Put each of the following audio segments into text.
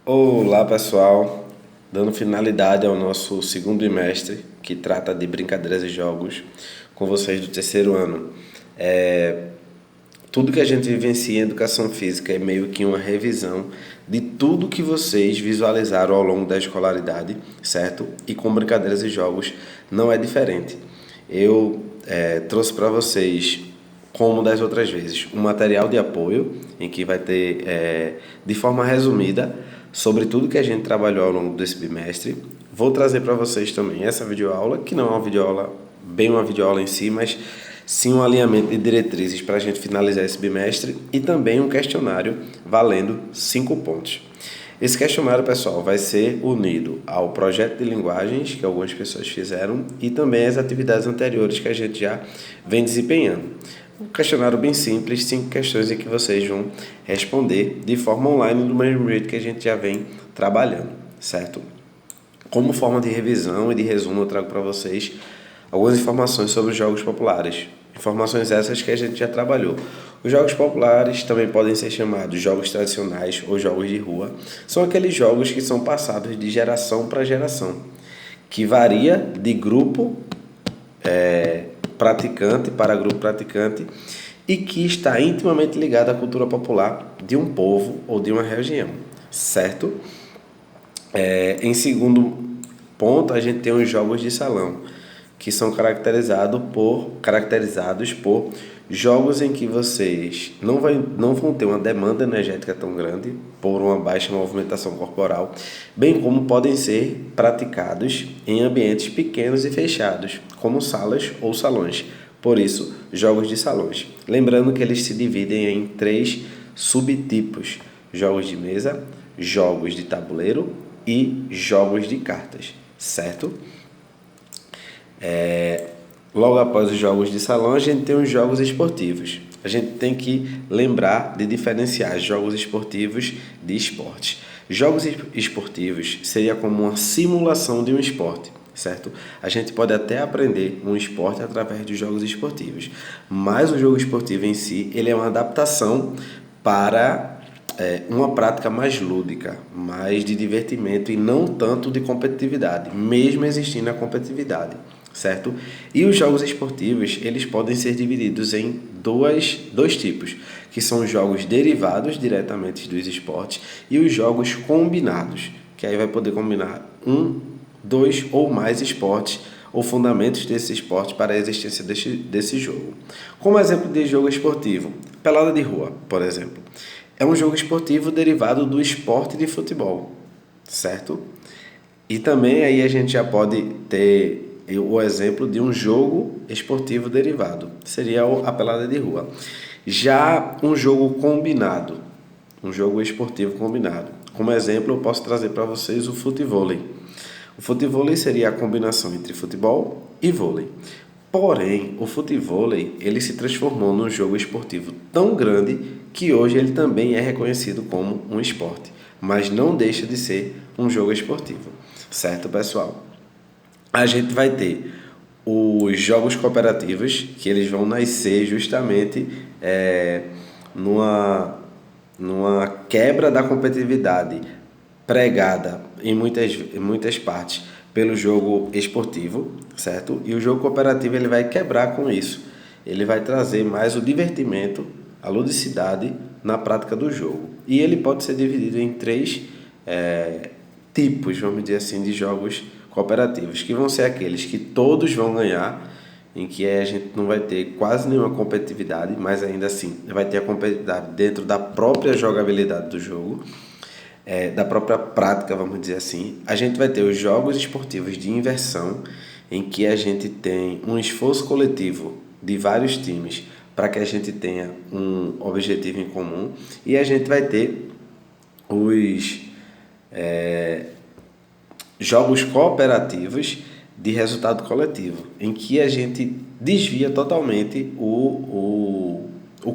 Olá pessoal, dando finalidade ao nosso segundo bimestre que trata de brincadeiras e jogos com vocês do terceiro ano. Tudo que a gente vivencia em educação física é meio que uma revisão de tudo que vocês visualizaram ao longo da escolaridade, certo? E com brincadeiras e jogos não é diferente. Eu trouxe para vocês, como das outras vezes, um material de apoio em que vai ter, de forma resumida, sobre tudo que a gente trabalhou ao longo desse bimestre. Vou trazer para vocês também essa videoaula, que não é uma videoaula, bem uma videoaula em si, mas sim um alinhamento de diretrizes para a gente finalizar esse bimestre e também um questionário valendo 5 pontos. Esse questionário, pessoal, vai ser unido ao projeto de linguagens que algumas pessoas fizeram e também às atividades anteriores que a gente já vem desempenhando. Um questionário bem simples, 5 questões em que vocês vão responder de forma online do mesmo jeito que a gente já vem trabalhando, certo? Como forma de revisão e de resumo, eu trago para vocês algumas informações sobre os jogos populares. Informações essas que a gente já trabalhou. Os jogos populares também podem ser chamados jogos tradicionais ou jogos de rua. São aqueles jogos que são passados de geração para geração, que varia de grupo praticante para grupo praticante e que está intimamente ligado à cultura popular de um povo ou de uma região, certo? Em segundo ponto, a gente tem os jogos de salão, que são caracterizados por jogos em que vocês não vão ter uma demanda energética tão grande por uma baixa movimentação corporal, bem como podem ser praticados em ambientes pequenos e fechados, como salas ou salões. Por isso, jogos de salões. Lembrando que eles se dividem em 3 subtipos: jogos de mesa, jogos de tabuleiro e jogos de cartas, certo? Logo após os jogos de salão, a gente tem os jogos esportivos. A gente tem que lembrar de diferenciar jogos esportivos de esportes. Jogos esportivos seria como uma simulação de um esporte, certo? A gente pode até aprender um esporte através de jogos esportivos, mas o jogo esportivo em si, ele é uma adaptação para uma prática mais lúdica, mais de divertimento e não tanto de competitividade, mesmo existindo a competitividade, certo? E os jogos esportivos, eles podem ser divididos em dois tipos, que são os jogos derivados diretamente dos esportes e os jogos combinados, que aí vai poder combinar um, dois ou mais esportes ou fundamentos desse esporte para a existência desse jogo. Como exemplo de jogo esportivo, pelada de rua, por exemplo. É um jogo esportivo derivado do esporte de futebol, certo? E também aí a gente já pode ter o exemplo de um jogo esportivo derivado, seria a pelada de rua. Já um jogo combinado, um jogo esportivo combinado. Como exemplo, eu posso trazer para vocês o futevôlei. O futevôlei seria a combinação entre futebol e vôlei. Porém, o futevôlei, ele se transformou num jogo esportivo tão grande que hoje ele também é reconhecido como um esporte, mas não deixa de ser um jogo esportivo, certo, pessoal? A gente vai ter os jogos cooperativos, que eles vão nascer justamente numa quebra da competitividade pregada em muitas partes pelo jogo esportivo, certo? E o jogo cooperativo ele vai quebrar com isso. Ele vai trazer mais o divertimento, a ludicidade na prática do jogo. E ele pode ser dividido em 3 tipos, vamos dizer assim, de jogos cooperativos, que vão ser aqueles que todos vão ganhar, em que a gente não vai ter quase nenhuma competitividade, mas ainda assim vai ter a competitividade dentro da própria jogabilidade do jogo, da própria prática, vamos dizer assim. A gente vai ter os jogos esportivos de inversão, em que a gente tem um esforço coletivo de vários times para que a gente tenha um objetivo em comum, e a gente vai ter os jogos cooperativos de resultado coletivo, em que a gente desvia totalmente o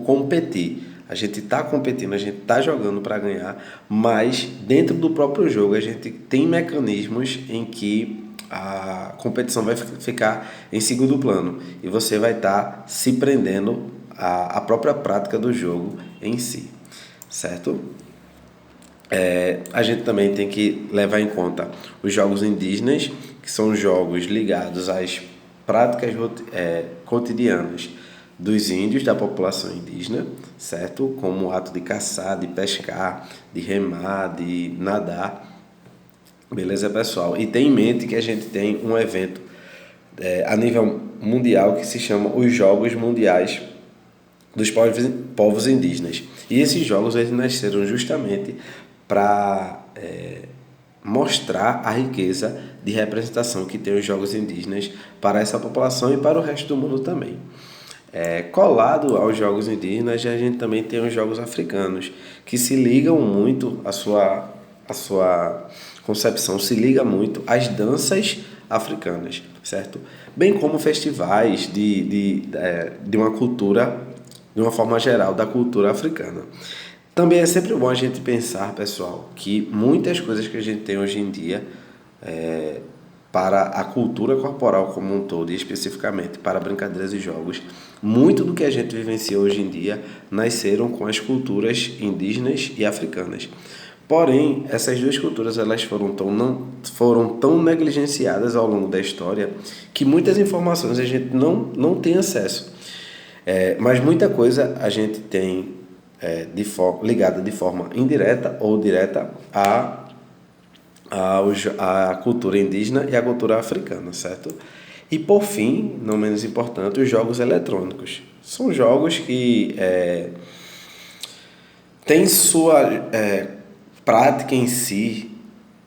competir. A gente está competindo, a gente está jogando para ganhar, mas dentro do próprio jogo a gente tem mecanismos em que a competição vai ficar em segundo plano e você vai estar se prendendo à própria prática do jogo em si, certo? A gente também tem que levar em conta os jogos indígenas, que são jogos ligados às práticas cotidianas dos índios, da população indígena, certo? Como o ato de caçar, de pescar, de remar, de nadar. Beleza, pessoal? E tem em mente que a gente tem um evento a nível mundial que se chama os Jogos Mundiais dos povos indígenas. E esses jogos eles nasceram justamente para mostrar a riqueza de representação que tem os jogos indígenas para essa população e para o resto do mundo também. Colado aos jogos indígenas, a gente também tem os jogos africanos, que se ligam muito, a sua concepção se liga muito às danças africanas, certo? Bem como festivais de uma cultura, de uma forma geral, da cultura africana. Também é sempre bom a gente pensar, pessoal, que muitas coisas que a gente tem hoje em dia para a cultura corporal como um todo, e especificamente para brincadeiras e jogos, muito do que a gente vivencia hoje em dia nasceram com as culturas indígenas e africanas. Porém, essas duas culturas elas foram tão negligenciadas ao longo da história que muitas informações a gente não tem acesso. Mas muita coisa a gente tem ligada de forma indireta ou direta à cultura indígena e à cultura africana, certo? E por fim, não menos importante, os jogos eletrônicos. São jogos que têm sua prática em si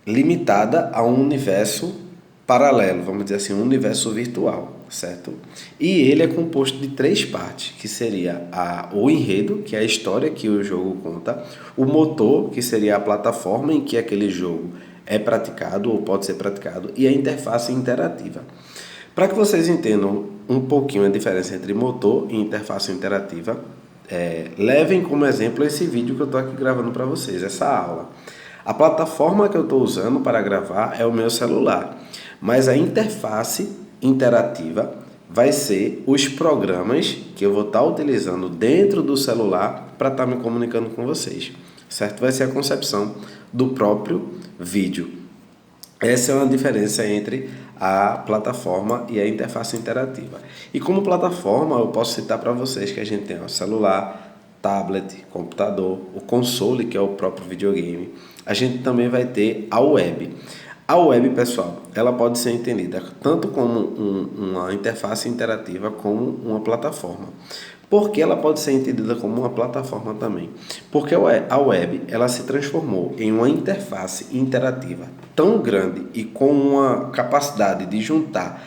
limitada a um universo paralelo, vamos dizer assim, um universo virtual, certo? E ele é composto de 3 partes, que seria o enredo, que é a história que o jogo conta, o motor, que seria a plataforma em que aquele jogo é praticado ou pode ser praticado, e a interface interativa. Para que vocês entendam um pouquinho a diferença entre motor e interface interativa, levem como exemplo esse vídeo que eu estou aqui gravando para vocês, essa aula. A plataforma que eu estou usando para gravar é o meu celular, mas a interface interativa vai ser os programas que eu vou estar utilizando dentro do celular para estar me comunicando com vocês, certo? Vai ser a concepção do próprio vídeo. Essa é uma diferença entre a plataforma e a interface interativa. E como plataforma, eu posso citar para vocês que a gente tem o celular, tablet, computador, o console, que é o próprio videogame. A gente também vai ter a web. A web, pessoal, ela pode ser entendida tanto como uma interface interativa como uma plataforma. Por que ela pode ser entendida como uma plataforma também? Porque a web ela se transformou em uma interface interativa tão grande e com uma capacidade de juntar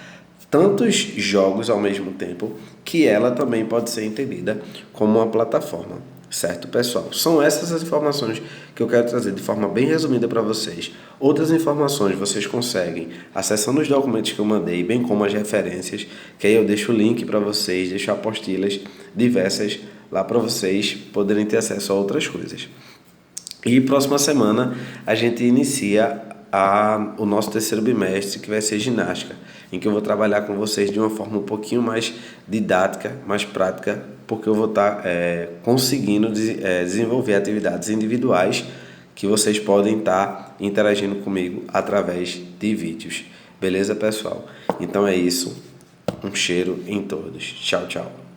tantos jogos ao mesmo tempo que ela também pode ser entendida como uma plataforma. Certo, pessoal? São essas as informações que eu quero trazer de forma bem resumida para vocês. Outras informações vocês conseguem acessando os documentos que eu mandei, bem como as referências, que aí eu deixo o link para vocês, deixo apostilas diversas lá para vocês poderem ter acesso a outras coisas. E próxima semana a gente inicia o nosso 3º bimestre, que vai ser ginástica, em que eu vou trabalhar com vocês de uma forma um pouquinho mais didática, mais prática, porque eu vou estar conseguindo desenvolver atividades individuais que vocês podem estar interagindo comigo através de vídeos. Beleza, pessoal? Então é isso. Um cheiro em todos. Tchau, tchau.